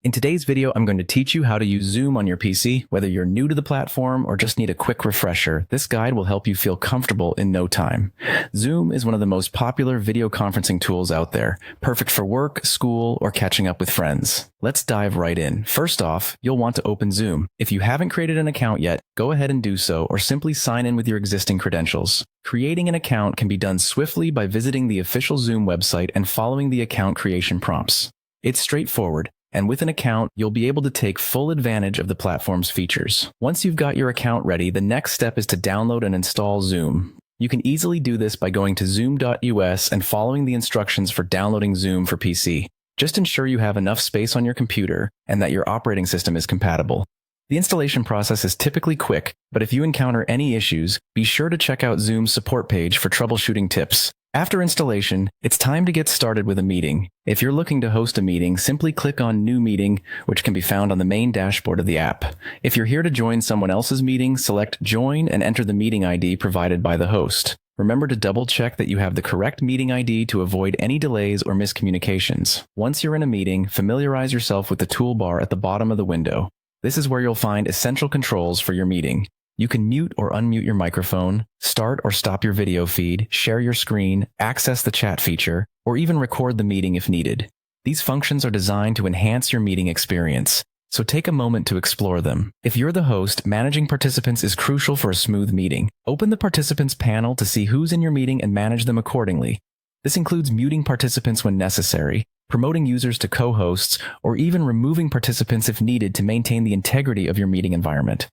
In today's video, I'm going to teach you how to use Zoom on your PC. Whether you're new to the platform or just need a quick refresher, this guide will help you feel comfortable in no time. Zoom is one of the most popular video conferencing tools out there, perfect for work, school, or catching up with friends. Let's dive right in. First off, you'll want to open Zoom. If you haven't created an account yet, go ahead and do so, or simply sign in with your existing credentials. Creating an account can be done swiftly by visiting the official Zoom website and following the account creation prompts. It's straightforward. And with an account, you'll be able to take full advantage of the platform's features. Once you've got your account ready, the next step is to download and install Zoom. You can easily do this by going to zoom.us and following the instructions for downloading Zoom for PC. Just ensure you have enough space on your computer and that your operating system is compatible. The installation process is typically quick, but if you encounter any issues, be sure to check out Zoom's support page for troubleshooting tips. After installation, it's time to get started with a meeting. If you're looking to host a meeting, simply click on New Meeting, which can be found on the main dashboard of the app. If you're here to join someone else's meeting, select Join and enter the meeting ID provided by the host. Remember to double-check that you have the correct meeting ID to avoid any delays or miscommunications. Once you're in a meeting, familiarize yourself with the toolbar at the bottom of the window. This is where you'll find essential controls for your meeting. You can mute or unmute your microphone, start or stop your video feed, share your screen, access the chat feature, or even record the meeting if needed. These functions are designed to enhance your meeting experience, so take a moment to explore them. If you're the host, managing participants is crucial for a smooth meeting. Open the participants panel to see who's in your meeting and manage them accordingly. This includes muting participants when necessary, promoting users to co-hosts, or even removing participants if needed to maintain the integrity of your meeting environment.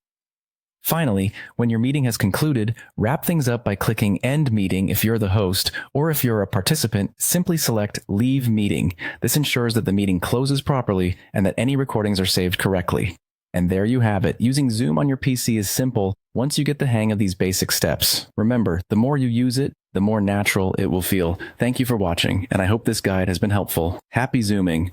Finally, when your meeting has concluded, wrap things up by clicking End Meeting if you're the host, or if you're a participant, simply select Leave Meeting. This ensures that the meeting closes properly and that any recordings are saved correctly. And there you have it. Using Zoom on your PC is simple once you get the hang of these basic steps. Remember, the more you use it, the more natural it will feel. Thank you for watching, and I hope this guide has been helpful. Happy Zooming!